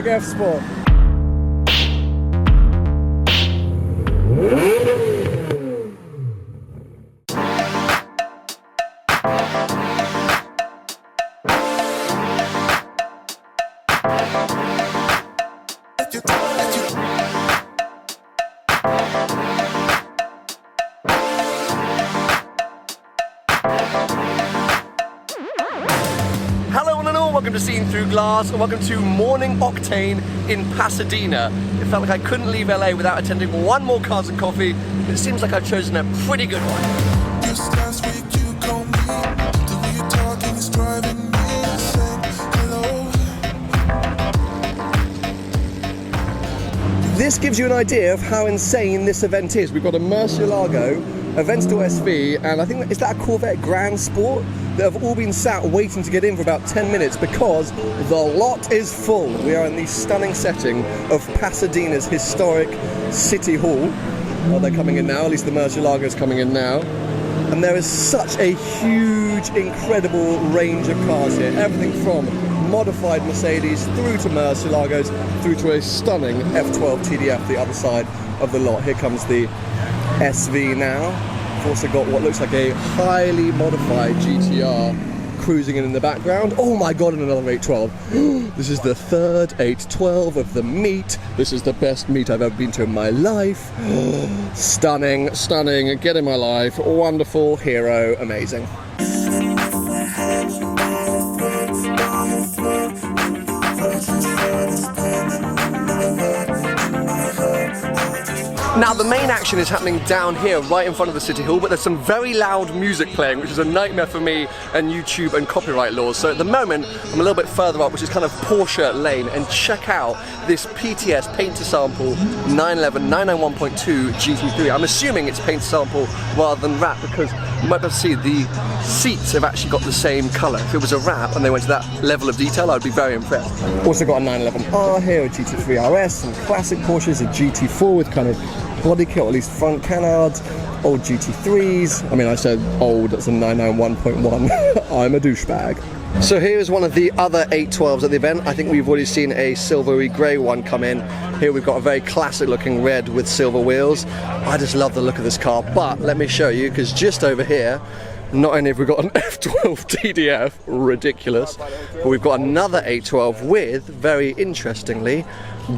like F Sport. Hello one and all, welcome to Seen Through Glass and welcome to Morning Octane in Pasadena. It felt like I couldn't leave LA without attending one more Cars and Coffee. It seems like I've chosen a pretty good one. Just last week you called me, the way you're talking is driving me insane. Hello. This gives you an idea of how insane this event is. We've got a Murcielago, a Venstall SV, and I think, is that a Corvette Grand Sport? That have all been sat waiting to get in for about 10 minutes because the lot is full. We are in the stunning setting of Pasadena's historic City Hall. Well, they're coming in now, at least the Murcielago is coming in now. And there is such a huge, incredible range of cars here. Everything from modified Mercedes through to Murcielagos, through to a stunning F12 TDF, the other side of the lot. Here comes the SV now. We've also got what looks like a highly modified GTR cruising in the background. Oh my god, and another 812. This is the third 812 of the meet. This is the best meet I've ever been to in my life. Stunning, stunning, get in my life, wonderful, hero, amazing. Now the main action is happening down here right in front of the City Hall, but there's some very loud music playing, which is a nightmare for me and YouTube and copyright laws. So at the moment I'm a little bit further up, which is kind of Porsche lane, and check out this PTS paint to sample 911 991.2 GT3. I'm assuming it's paint to sample rather than wrap because you might be able to see the seats have actually got the same colour. If it was a wrap and they went to that level of detail, I'd be very impressed. Also got a 911R here, a GT3 RS, some classic Porsches, a GT4 with kind of body kit, or at least front canards, old GT3s. I mean, I said old, that's a 991.1. I'm a douchebag. So here's one of the other 812s at the event. I think we've already seen a silvery grey one come in. Here we've got a very classic looking red with silver wheels. I just love the look of this car, but let me show you, because just over here, not only have we got an F12 TDF, ridiculous, but we've got another 812 with, very interestingly,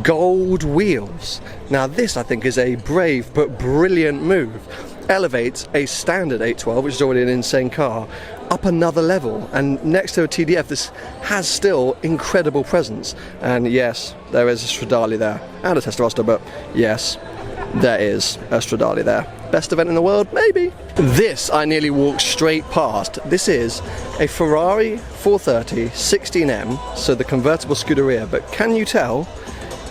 gold wheels. Now this I think is a brave but brilliant move. Elevates a standard 812, which is already an insane car, up another level, and next to a TDF this has still incredible presence. And yes, there is a Stradale there and a Testarossa, but yes, there is a Stradale there. Best event in the world? Maybe. This I nearly walked straight past. This is a Ferrari 430 16M, so the convertible Scuderia, but can you tell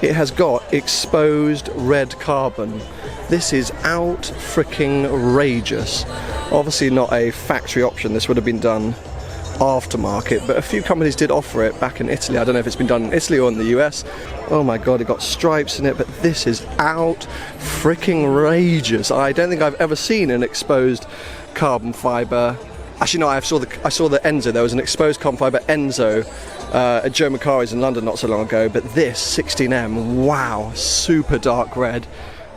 it has got exposed red carbon? This is out freaking rageous. Obviously not a factory option, this would have been done aftermarket, but a few companies did offer it back in Italy. I don't know if it's been done in Italy or in the US. Oh my god, it got stripes in it, but this is out freaking rageous. I don't think I've ever seen an exposed carbon fibre. Actually no, I saw the Enzo. There was an exposed carbon fibre Enzo at Joe Macari's in London not so long ago, but this 16M, wow, super dark red.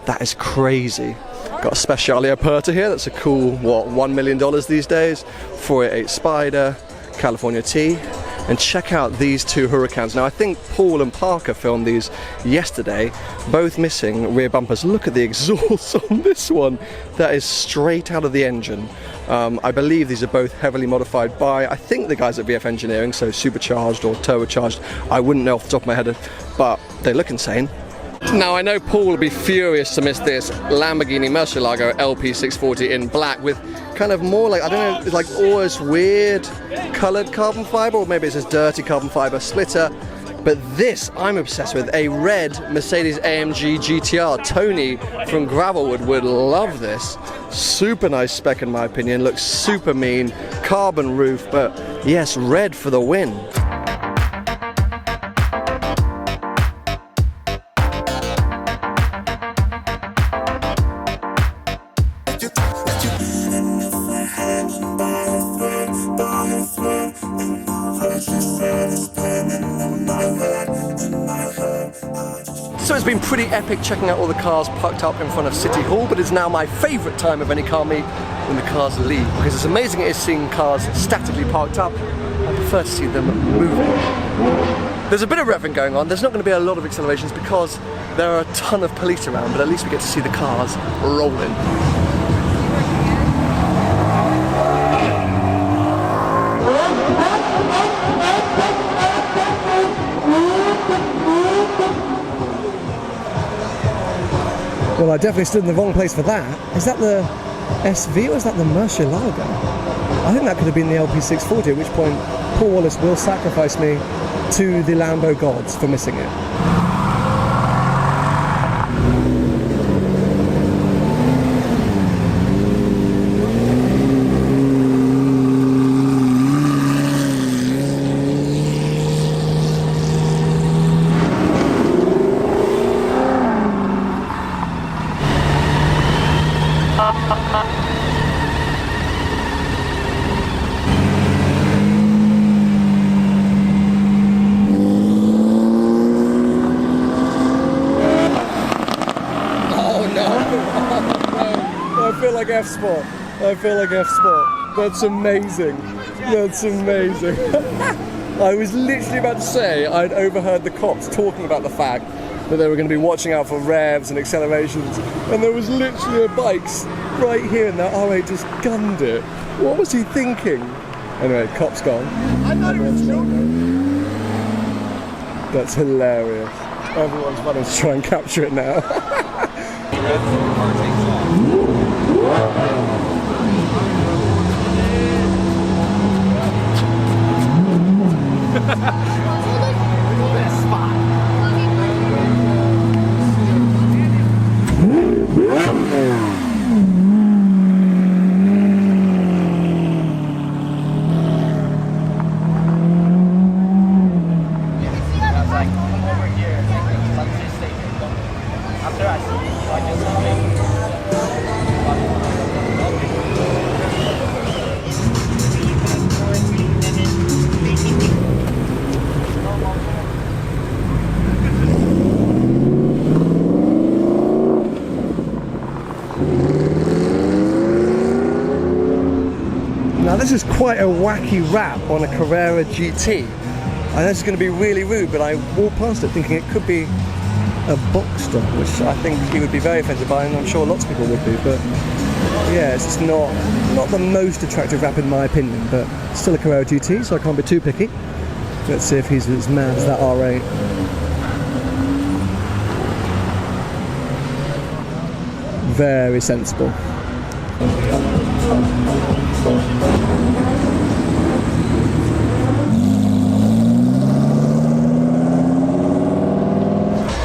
That is crazy. Got a Speciale Aperta here, that's a cool, what, $1 million these days. 488 Spider, California T. And check out these two Huracans. Now I think Paul and Parker filmed these yesterday, both missing rear bumpers. Look at the exhaust on this one. That is straight out of the engine. I believe these are both heavily modified by, I think, the guys at VF Engineering, so supercharged or turbocharged. I wouldn't know off the top of my head, but they look insane. Now I know Paul will be furious to miss this Lamborghini Murcielago LP640 in black with kind of more like, I don't know, like almost weird coloured carbon fibre, or maybe it's this dirty carbon fibre splitter. But this I'm obsessed with, a red Mercedes AMG GTR. Tony from Gravelwood would love this. Super nice spec in my opinion, looks super mean, carbon roof, but yes, red for the win. So it's been pretty epic checking out all the cars parked up in front of City Hall, but it's now my favourite time of any car meet when the cars leave, because as amazing it is seeing cars statically parked up, I prefer to see them moving. There's a bit of revving going on. There's not going to be a lot of accelerations because there are a ton of police around, but at least we get to see the cars rolling. Well, I definitely stood in the wrong place for that. Is that the SV or is that the Murcielago? I think that could have been the LP640, at which point Paul Wallace will sacrifice me to the Lambo gods for missing it. I feel like F-Sport. I feel like F-Sport. That's amazing. That's amazing. I was literally about to say I'd overheard the cops talking about the fact that they were going to be watching out for revs and accelerations, and there was literally a bikes right here and that R8 just gunned it. What was he thinking? Anyway, cop's gone. I'm not even sure. That's hilarious. Everyone's running to try and capture it now. Now this is quite a wacky wrap on a Carrera GT. I know this is going to be really rude, but I walked past it thinking it could be a Boxster, which I think he would be very offended by, and I'm sure lots of people would be, but yeah, it's just not the most attractive wrap in my opinion, but still a Carrera GT, so I can't be too picky. Let's see if he's as mad as that R8. Very sensible.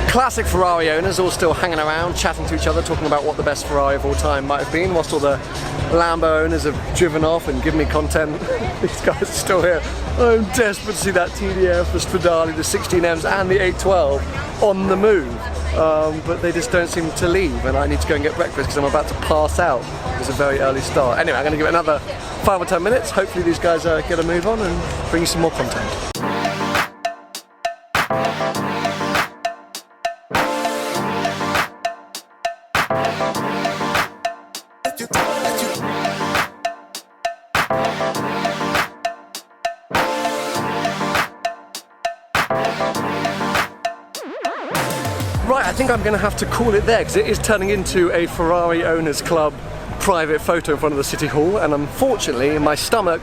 Classic Ferrari owners all still hanging around, chatting to each other, talking about what the best Ferrari of all time might have been, whilst all the Lambo owners have driven off and given me content. These guys are still here. I'm desperate to see that TDF, the Stradale, the 16Ms and the 812 on the move. But they just don't seem to leave, and I need to go and get breakfast because I'm about to pass out. It's a very early start. Anyway, I'm going to give it another 5 or 10 minutes. Hopefully these guys get a move on and bring you some more content. Right, I think I'm going to have to call it there because it is turning into a Ferrari Owners Club private photo in front of the City Hall, and unfortunately my stomach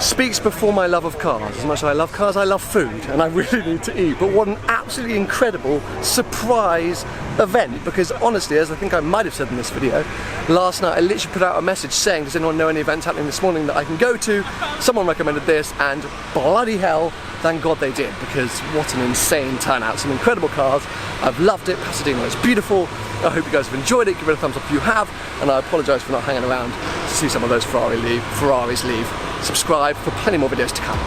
speaks before my love of cars. As much as I love cars, I love food, and I really need to eat. But what an absolutely incredible surprise event, because honestly, as I think I might have said in this video, last night I literally put out a message saying, does anyone know any events happening this morning that I can go to? Someone recommended this, and bloody hell, thank God they did, because what an insane turnout. Some incredible cars. I've loved it. Pasadena is beautiful. I hope you guys have enjoyed it. Give it a thumbs up if you have, and I apologise for not hanging around to see some of those Ferraris leave. Subscribe for plenty more videos to come.